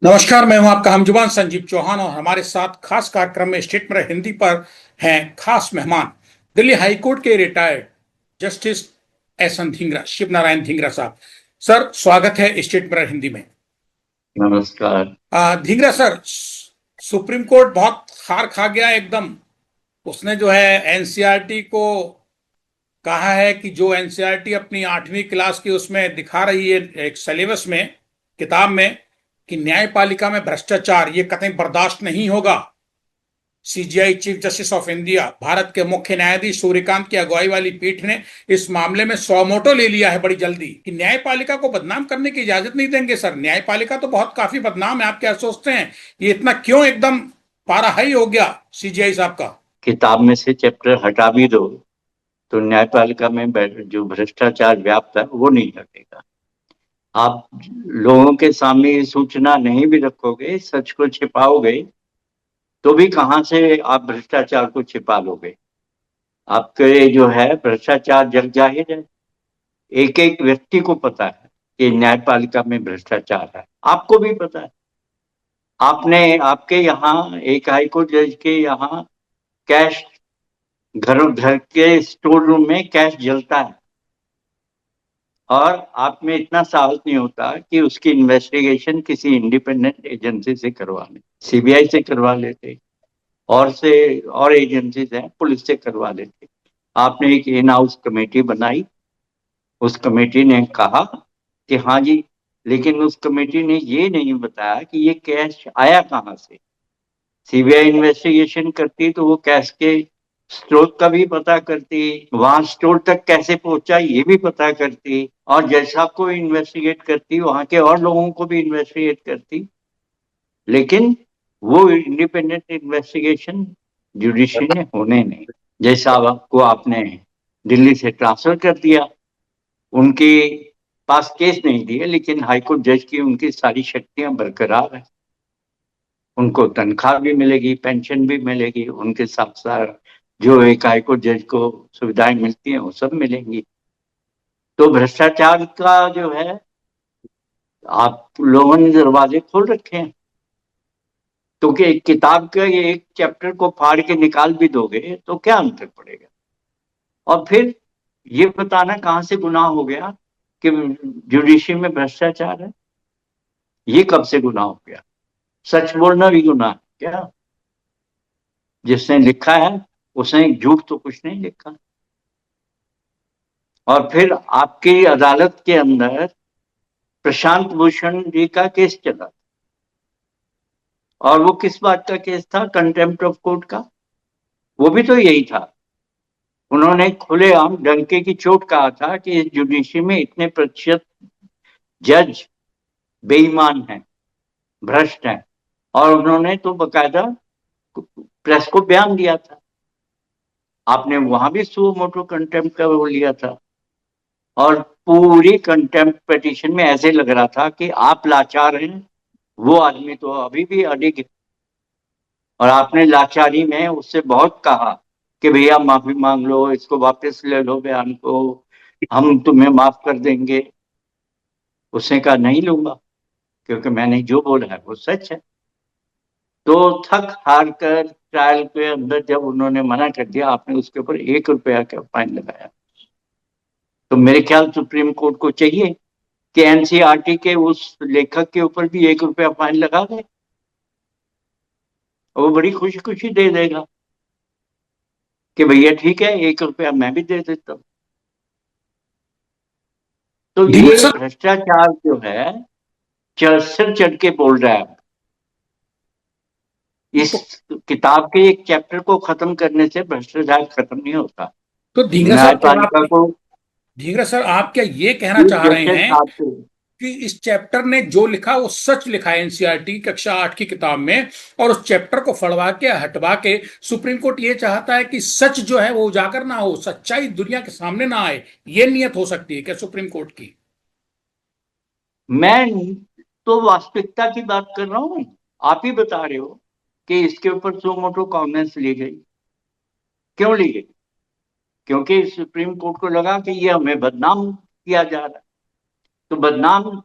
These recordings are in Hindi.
नमस्कार। मैं हूं आपका हमजुबान संजीव चौहान और हमारे साथ खास कार्यक्रम में स्टेट मिरर हिंदी पर हैं खास मेहमान दिल्ली हाई कोर्ट के retired justice S N Dhingra, Shiv Narayan Dhingra साहब। सर, स्वागत है स्टेट मिरर हिंदी में। नमस्कार। धिंगरा सर, सुप्रीम कोर्ट बहुत हार खा गया एकदम। उसने जो है एनसीईआरटी को कहा है कि जो एनसीईआरटी अपनी 8वीं क्लास की उसमें दिखा रही है एक सिलेबस में, किताब में, कि न्यायपालिका में भ्रष्टाचार ये कतई बर्दाश्त नहीं होगा। CGI chief justice of India, Bharat के मुख्य न्यायाधीश सूर्यकांत की अगुवाई वाली पीठ ने इस मामले में मोटो ले लिया है बड़ी जल्दी कि न्यायपालिका को बदनाम करने की इजाजत नहीं देंगे। सर, न्यायपालिका तो बहुत काफी बदनाम है, आप क्या सोचते हैं ये इतना क्यों एकदम पारा हाई हो गया सीजीआई साहब का? किताब में से चैप्टर हटा भी दो तो न्यायपालिका में जो भ्रष्टाचार व्याप्त है वो नहीं हटेगा। आप लोगों के सामने ये सूचना नहीं भी रखोगे, सच को छिपाओगे, तो भी कहां से आप भ्रष्टाचार को छिपा लोगे। आपके जो है भ्रष्टाचार जग जाहिर है। एक एक व्यक्ति को पता है कि न्यायपालिका में भ्रष्टाचार है, आपको भी पता है। आपके यहाँ एक हाईकोर्ट जज के यहाँ कैश, घर के स्टोर रूम में कैश जलता है और आप में इतना साहस नहीं होता कि उसकी इन्वेस्टिगेशन किसी इंडिपेंडेंट एजेंसी से करवा लें। सीबीआई से करवा लेते और एजेंसीज हैं, पुलिस से करवा लेते। आपने एक इन हाउस कमेटी बनाई, उस कमेटी ने कहा कि हाँ जी, लेकिन उस कमेटी ने ये नहीं बताया कि ये कैश आया कहाँ से। सीबीआई इन्वेस्टिगेशन करती तो वो कैश के स्रोत का भी पता करती, वहां स्टोर तक कैसे पहुंचा ये भी पता करती, और जज साहब को इन्वेस्टिगेट करती, वहां के और लोगों को भी इन्वेस्टिगेट करती। लेकिन वो इंडिपेंडेंट इन्वेस्टिगेशन जुडिशरी ने होने नहीं। जज साहब को आपने दिल्ली से ट्रांसफर कर दिया, उनके पास केस नहीं दिए, लेकिन हाईकोर्ट जज की उनकी सारी शक्तियां बरकरार है। उनको तनख्वाह भी मिलेगी, पेंशन भी मिलेगी, उनके साथ साथ जो एक हाईकोर्ट जज को सुविधाएं मिलती हैं वो सब मिलेंगी। तो भ्रष्टाचार का जो है, आप लोगों ने दरवाजे खोल रखे हैं। क्योंकि एक किताब के एक चैप्टर को फाड़ के निकाल भी दोगे तो क्या अंतर पड़ेगा। और फिर ये बताना कहां से गुनाह हो गया कि जुडिशरी में भ्रष्टाचार है। ये कब से गुनाह हो गया? सच बोलना भी गुनाह है क्या? जिसने लिखा है उसने झूठ तो कुछ नहीं लिखा। और फिर आपकी अदालत के अंदर प्रशांत भूषण जी का केस चला, और वो किस बात का केस था? कंटेम्प्ट ऑफ कोर्ट का। वो भी तो यही था। उन्होंने खुलेआम डंके की चोट कहा था कि इस जुडिशरी में इतने प्रतिशत जज बेईमान हैं, भ्रष्ट हैं, और उन्होंने तो बकायदा प्रेस को बयान दिया था। आपने वहां भी सुओ मोटो कंटेम्प्ट का वो लिया था, और पूरी कंटेम्प्ट पिटीशन में ऐसे लग रहा था कि आप लाचार हैं, वो आदमी तो अभी भी अडिग है। और आपने लाचारी में उससे बहुत कहा कि भैया माफी मांग लो, इसको वापस ले लो बयान को, हम तुम्हें माफ कर देंगे। उसने कहा नहीं लूंगा, क्योंकि मैंने जो बोला है वो सच है। तो थक हार कर ट्रायल के अंदर जब उन्होंने मना कर दिया, आपने उसके ऊपर 1 रुपया का फाइन लगाया। तो मेरे ख्याल सुप्रीम कोर्ट को चाहिए कि एनसीईआरटी के उस लेखक के ऊपर भी 1 रुपया फाइन लगा दे, वो बड़ी खुशी खुशी दे देगा कि भैया ठीक है, 1 रुपया मैं भी दे देता हूँ। तो धिंगरा ये सर, भ्रष्टाचार जो है सिर चढ़ के बोल रहा है। इस तो किताब के एक चैप्टर को खत्म करने से भ्रष्टाचार खत्म नहीं होता। धिंगरा सर, क्या आप, न्यायपालिका को धिंगरा सर, आप क्या ये कहना चीफ चाह रहे जस्टिस हैं साहब को, कि इस चैप्टर ने जो लिखा वो सच लिखा है एनसीईआरटी कक्षा 8 की किताब में, और उस चैप्टर को फड़वा के हटवा के सुप्रीम कोर्ट ये चाहता है कि सच जो है वो उजागर ना हो, सच्चाई दुनिया के सामने ना आए? ये नियत हो सकती है क्या सुप्रीम कोर्ट की? मैं तो वास्तविकता की बात कर रहा हूँ। आप ही बता रहे हो कि इसके ऊपर सो मोटो कॉग्निजेंस ली गई। क्यों ली गई? क्योंकि सुप्रीम कोर्ट को लगा कि ये हमें बदनाम किया जा रहा है। तो बदनाम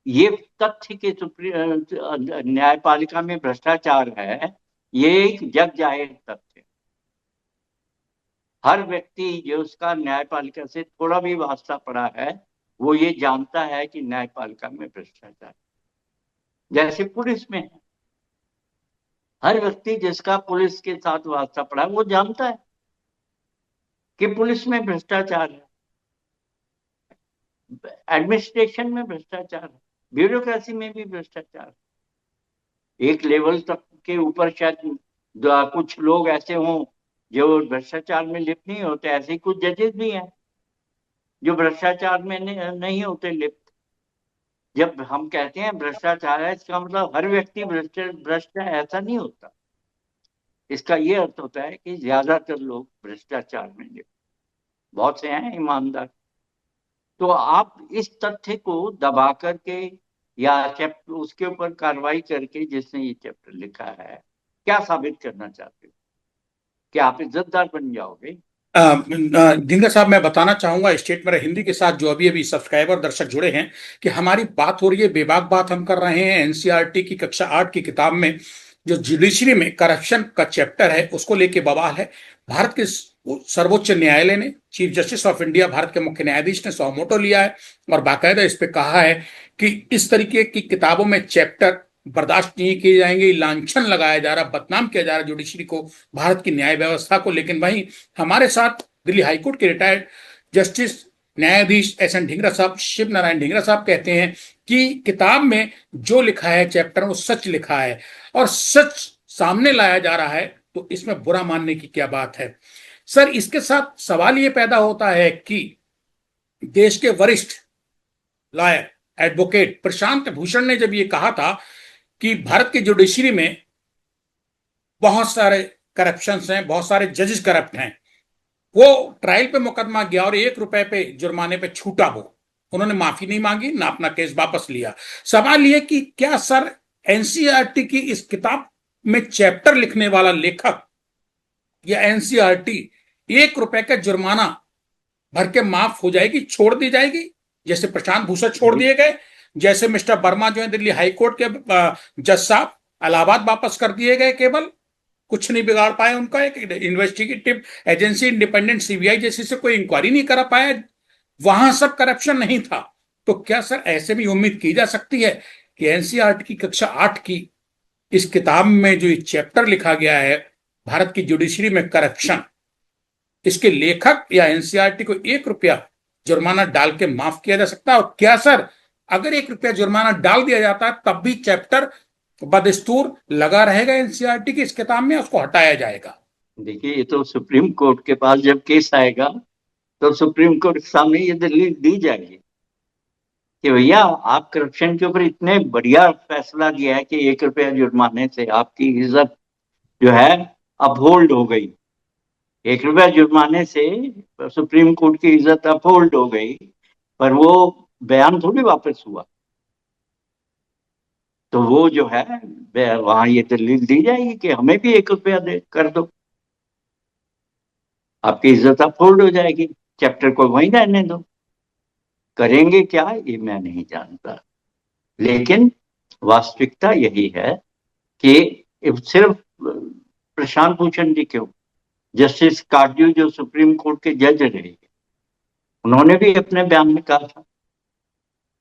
ये तथ्य के न्यायपालिका में भ्रष्टाचार है, ये एक जग जाहिर तथ्य। हर व्यक्ति जो उसका न्यायपालिका से थोड़ा भी वास्ता पड़ा है, वो ये जानता है कि न्यायपालिका में भ्रष्टाचार, जैसे पुलिस में है। हर व्यक्ति जिसका पुलिस के साथ वास्ता पड़ा है, वो जानता है कि पुलिस में भ्रष्टाचार है, एडमिनिस्ट्रेशन में भ्रष्टाचार है, ब्यूरोक्रेसी में भी भ्रष्टाचार है। एक लेवल तक के ऊपर शायद कुछ लोग ऐसे हों जो भ्रष्टाचार में लिप्त नहीं होते, ऐसे ही कुछ जजेस भी हैं जो भ्रष्टाचार में नहीं होते लिप्त। जब हम कहते हैं भ्रष्टाचार है, इसका मतलब हर व्यक्ति भ्रष्ट है ऐसा नहीं होता। इसका ये अर्थ होता है कि ज्यादातर लोग भ्रष्टाचार में लिप्त, बहुत से हैं ईमानदार। तो आप इस तथ्य को दबा करके या उसके ऊपर कार्रवाई करके जिसने ये चैप्टर लिखा है, क्या साबित करना चाहते हो? कि आप इज्जतदार बन जाओगे? ढींगरा साहब, मैं बताना चाहूंगा स्टेट मेरा हिंदी के साथ जो अभी अभी सब्सक्राइबर दर्शक जुड़े हैं कि हमारी बात हो रही है, बेबाक बात हम कर रहे हैं एनसीईआरटी की कक्षा 8 की किताब में जो जुडिशरी में करप्शन का चैप्टर है उसको लेके बवाल है। भारत के सर्वोच्च न्यायालय ने, chief justice of India Bharat के मुख्य न्यायाधीश ने सौ लिया है और बाकायदा इस पे कहा है कि इस तरीके की किताबों में चैप्टर बर्दाश्त नहीं किए जाएंगे। लांछन लगाया जा रहा, बदनाम किया जा रहा जुडिशरी को, भारत की न्याय व्यवस्था को। लेकिन वहीं हमारे साथ दिल्ली हाईकोर्ट के रिटायर्ड जस्टिस न्यायाधीश एस.एन. ढींगरा साहब, शिव नारायण ढींगरा साहब कहते हैं कि किताब में जो लिखा है चैप्टर वो सच लिखा है और सच सामने लाया जा रहा है, तो इसमें बुरा मानने की क्या बात है। सर, इसके साथ सवाल ये पैदा होता है कि देश के वरिष्ठ लॉयर एडवोकेट प्रशांत भूषण ने जब ये कहा था कि भारत की जुडिशरी में बहुत सारे करप्शन हैं, बहुत सारे जजेस करप्ट हैं, वो ट्रायल पे मुकदमा गया और 1 रुपए पे जुर्माने पे छूटा। वो उन्होंने माफी नहीं मांगी ना अपना केस वापस लिया। सवाल ये कि क्या सर एनसीईआरटी की इस किताब में चैप्टर लिखने वाला लेखक या एनसीईआरटी 1 रुपए का जुर्माना भर के माफ हो जाएगी, छोड़ दी जाएगी, जैसे प्रशांत भूषण छोड़ दिए गए, जैसे मिस्टर वर्मा जो है दिल्ली हाईकोर्ट के जज साहब इलाहाबाद वापस कर दिए गए, केवल कुछ नहीं बिगाड़ पाए उनका, एक इन्वेस्टिगेटिव एजेंसी इंडिपेंडेंट सीबीआई जैसी से कोई इंक्वायरी नहीं करा पाया, वहां सब करप्शन नहीं था। तो क्या सर ऐसे भी उम्मीद की जा सकती है कि एनसीईआरटी की कक्षा 8 की इस किताब में जो चैप्टर लिखा गया है भारत की जुडिशरी में करप्शन, इसके लेखक या एनसीईआरटी को 1 रुपया जुर्माना डाल के माफ किया जा सकता है? और क्या सर अगर 1 रुपया जुर्माना डाल दिया जाता है तब भी चैप्टर बदस्तूर लगा रहेगा एनसीईआरटी की इस किताब में, उसको हटाया जाएगा? देखिए, ये तो सुप्रीम कोर्ट के पास जब केस आएगा तो सुप्रीम कोर्ट के सामने ये दलील दी जाएगी कि भैया आप करप्शन के ऊपर इतने बढ़िया फैसला दिया है कि 1 रुपया जुर्माने से आपकी इज्जत जो है अपहोल्ड हो गई। 1 रुपया जुर्माने से सुप्रीम कोर्ट की इज्जत अपहोल्ड हो गई, पर वो बयान थोड़ी वापस हुआ। तो वो जो है वहां ये दलील दी जाएगी कि हमें भी 1 रुपया दे कर दो, आपकी इज्जत अपहोल्ड हो जाएगी, चैप्टर को वहीं रहने दो। करेंगे क्या ये मैं नहीं जानता, लेकिन वास्तविकता यही है कि सिर्फ प्रशांत भूषण जी क्यों, जस्टिस काटजू जो सुप्रीम कोर्ट के जज रहे, उन्होंने भी अपने बयान में कहा था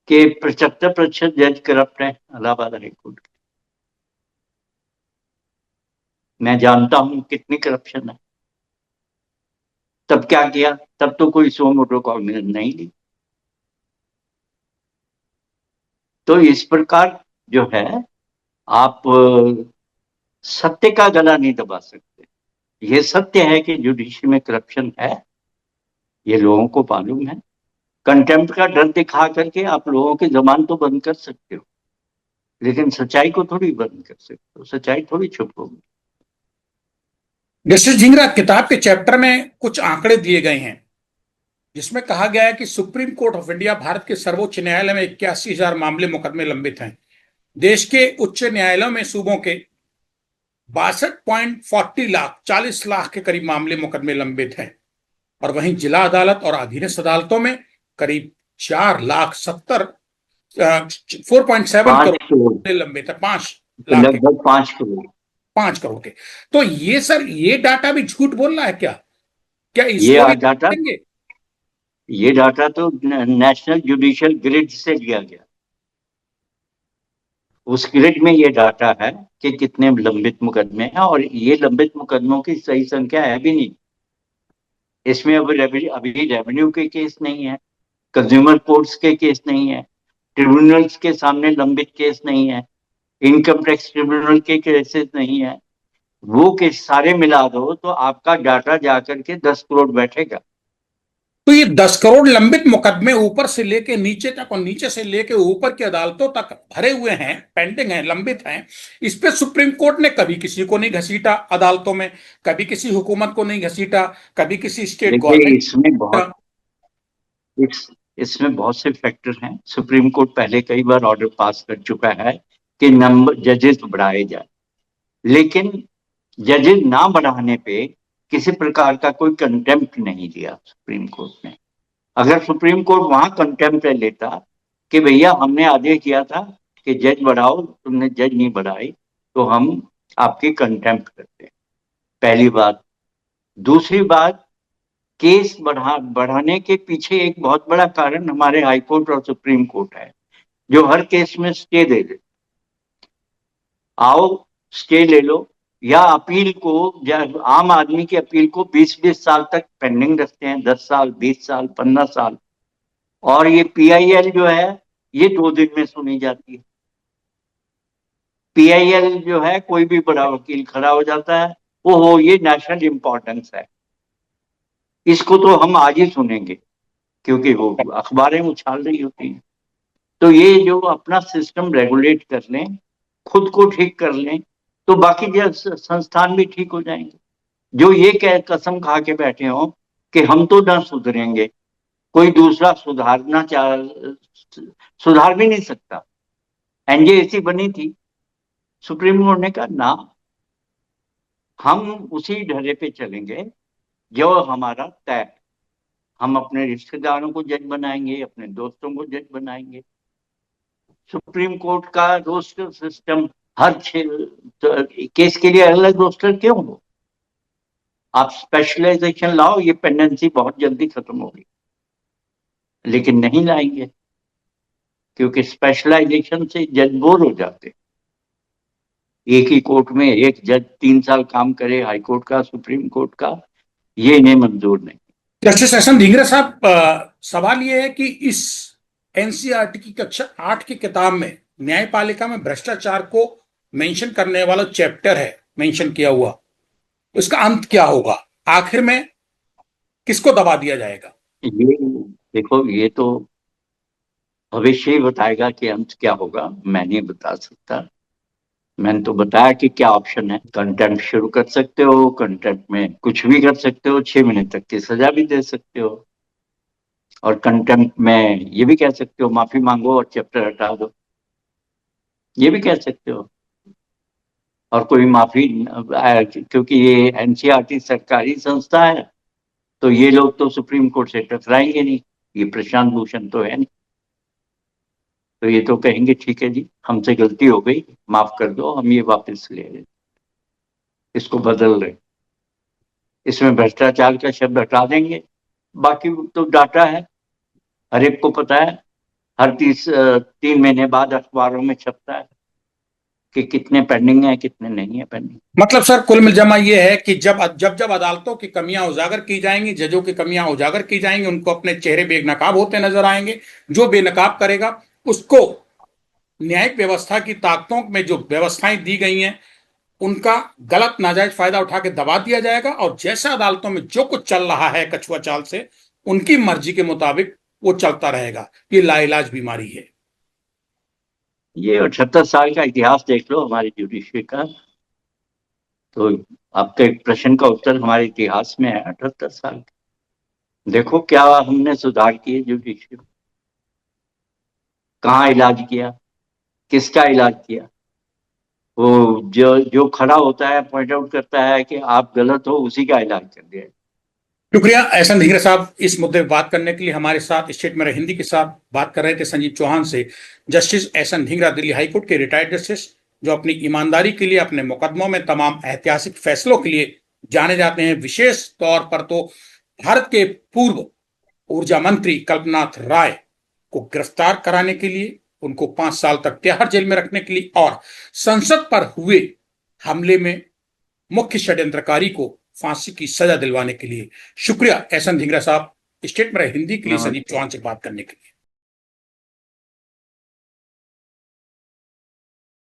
कि 75% जज करप्ट हैं इलाहाबाद हाईकोर्ट के। मैं जानता हूं कितनी करप्शन है। तब क्या किया? तब तो कोई सो मोटो कॉग्निजेंस नहीं ली। तो इस प्रकार जो है आप सत्य का गला नहीं दबा सकते। ये सत्य है कि जुडिशरी में करप्शन है, ये लोगों को मालूम है। कंटेम्प्ट का डर दिखा करके आप लोगों की जबान तो बंद कर सकते हो, लेकिन सच्चाई को थोड़ी बंद कर सकते हो, सच्चाई थोड़ी छुप होगी। जस्टिस ढींगरा, किताब के चैप्टर में कुछ आंकड़े दिए गए हैं जिसमें कहा गया है कि supreme court of India Bharat के सर्वोच्च न्यायालय में 81,000 मामले मुकदमे लंबित हैं। देश के उच्च न्यायालयों में सूबों के 62.40 लाख 40 लाख के करीब मामले मुकदमे लंबित हैं और वहीं जिला अदालत और अधीनस्थ अदालतों में करीब 4,70,000 4.7 5 करोड़, करोड़ लंबित है, 5 लाख के, लगभग 5 करोड़। 5 करोड़ के। तो ये सर, ये डाटा भी झूठ बोल रहा है क्या? क्या ये इसको भी डाटा देंगे? ये डाटा तो नेशनल जुडिशियल ग्रिड से लिया गया। उस ग्रिड में ये डाटा है कि कितने लंबित मुकदमे हैं, और ये लंबित मुकदमों की सही संख्या है भी नहीं। इसमें अभी रेवेन्यू के केस नहीं है, कंज्यूमर कोर्ट्स के केस नहीं है, ट्रिब्यूनल्स के सामने लंबित केस नहीं है, इनकम टैक्स ट्रिब्यूनल के केसेस नहीं है। वो केस सारे मिला दो तो आपका डाटा जाकर के 10 करोड़ बैठेगा। तो ये 10 करोड़ लंबित मुकदमे ऊपर से लेके नीचे तक और नीचे से लेके ऊपर की अदालतों तक भरे हुए हैं, पेंडिंग हैं, लंबित हैं। इस पे सुप्रीम कोर्ट ने कभी किसी को नहीं घसीटा अदालतों में, कभी किसी हुकूमत को नहीं घसीटा, कभी किसी स्टेट देखिए, गवर्नमेंट। इस, इसमें बहुत से फैक्टर हैं। सुप्रीम कोर्ट पहले कई बार ऑर्डर पास कर चुका है कि नंबर जजेस बढ़ाए जाए, लेकिन जजेस ना बढ़ाने पे किसी प्रकार का कोई कंटेम्प्ट नहीं दिया सुप्रीम कोर्ट ने। अगर सुप्रीम कोर्ट वहां कंटेम्प्ट लेता कि भैया हमने आदेश किया था कि जज बढ़ाओ, तुमने जज नहीं बढ़ाई, तो हम आपकी कंटेम्प्ट करते। पहली बात। दूसरी बात, केस बढ़ाने के पीछे एक बहुत बड़ा कारण हमारे हाई कोर्ट और सुप्रीम कोर्ट है, जो हर केस में स्टे दे दे। आओ, स्टे ले लो, या अपील को, या आम आदमी की अपील को 20-20 साल तक पेंडिंग रखते हैं, 10 साल, 20 साल, 15 साल। और ये पीआईएल जो है, ये 2 दिन में सुनी जाती है। पीआईएल जो है, कोई भी बड़ा वकील खड़ा हो जाता है, ओहो ये नेशनल इंपॉर्टेंस है, इसको तो हम आज ही सुनेंगे, क्योंकि वो अखबारें उछाल रही होती हैं। तो ये जो अपना सिस्टम रेगुलेट कर लें, खुद को ठीक कर लें, तो बाकी जो संस्थान भी ठीक हो जाएंगे। जो ये कह कसम खा के बैठे हो कि हम तो ना सुधरेंगे, कोई दूसरा सुधार भी नहीं सकता। एनजेएसी बनी थी, सुप्रीम कोर्ट ने कहा ना, हम उसी ढर्रे पे चलेंगे जो हमारा तय है। हम अपने रिश्तेदारों को जज बनाएंगे, अपने दोस्तों को जज बनाएंगे। सुप्रीम कोर्ट का रोस्टर सिस्टम, हर केस के लिए अलग रोस्टर क्यों हो? आप स्पेशलाइजेशन लाओ, ये पेंडेंसी बहुत जल्दी खत्म होगी। लेकिन नहीं लाएंगे, क्योंकि स्पेशलाइजेशन से जज बोर हो जाते। एक ही कोर्ट में एक जज 3 साल काम करे, हाई कोर्ट का, सुप्रीम कोर्ट का, ये इन्हें मंजूर नहीं। जस्टिस एस एन ढींगरा साहब, सवाल यह है कि इस एनसीईआरटी की कक्षा 8 की किताब में न्यायपालिका में भ्रष्टाचार को मेंशन करने वाला चैप्टर है, मेंशन किया हुआ, उसका अंत क्या होगा? आखिर में किसको दबा दिया जाएगा? ये देखो, ये तो भविष्य ही बताएगा कि अंत क्या होगा, मैं नहीं बता सकता। मैंने तो बताया कि क्या ऑप्शन है। कंटेम्प्ट शुरू कर सकते हो, कंटेम्प्ट में कुछ भी कर सकते हो, 6 महीने तक की सजा भी दे सकते हो, और कंटेम्प्ट में ये भी कह सकते हो माफी मांगो और चैप्टर हटा दो, ये भी कह सकते हो। और कोई माफी, क्योंकि ये एनसीईआरटी सरकारी संस्था है, तो ये लोग तो सुप्रीम कोर्ट से टकराएंगे नहीं। ये प्रशांत भूषण तो है नहीं, तो ये तो कहेंगे ठीक है जी, हमसे गलती हो गई, माफ कर दो, हम ये वापस ले रहे, इसको बदल रहे, इसमें भ्रष्टाचार का शब्द हटा देंगे। बाकी तो डाटा है, हर एक को पता है। हर 3 महीने बाद अखबारों में छपता है कि कितने पेंडिंग है, कितने नहीं है पेंडिंग। मतलब सर, कुल मिलजमा ये है कि जब जब जब अदालतों की कमियां उजागर की जाएंगी, जजों की कमियां उजागर की जाएंगी, उनको अपने चेहरे बेनकाब होते नजर आएंगे। जो बेनकाब करेगा उसको न्यायिक व्यवस्था की ताकतों में जो व्यवस्थाएं दी गई हैं उनका गलत नाजायज फायदा उठा के दबा दिया जाएगा, और जैसा अदालतों में जो कुछ चल रहा है कछुआ चाल से, उनकी मर्जी के मुताबिक वो चलता रहेगा। ये लाइलाज बीमारी है। ये 78 साल का इतिहास देख लो हमारी जुडिशरी का, तो आपके प्रश्न का उत्तर हमारे इतिहास में है 78 साल। देखो क्या हमने सुधार किए जुडिशरी, कहाँ इलाज किया, किसका इलाज किया। वो जो जो खड़ा होता है, पॉइंट आउट करता है कि आप गलत हो, उसी का इलाज कर दिया। शुक्रिया एहसन धिंगरा साहब, इस मुद्दे पर बात करने के लिए। हमारे साथ स्टेट में हिंदी के साथ बात कर रहे थे संजीव चौहान से justice S N Dhingra, Delhi high court के रिटायर्ड जस्टिस, जो अपनी ईमानदारी के लिए, अपने मुकदमों में तमाम ऐतिहासिक फैसलों के लिए जाने जाते हैं। विशेष तौर पर तो भारत के पूर्व ऊर्जा मंत्री कल्पनाथ राय को गिरफ्तार कराने के लिए, उनको 5 साल तक तिहाड़ जेल में रखने के लिए और संसद पर हुए हमले में मुख्य षड्यंत्रकारी को फांसी की सजा दिलवाने के लिए। शुक्रिया एहसन धिंगरा साहब, स्टेट में हिंदी के लिए संजीव चौहान से बात करने के लिए।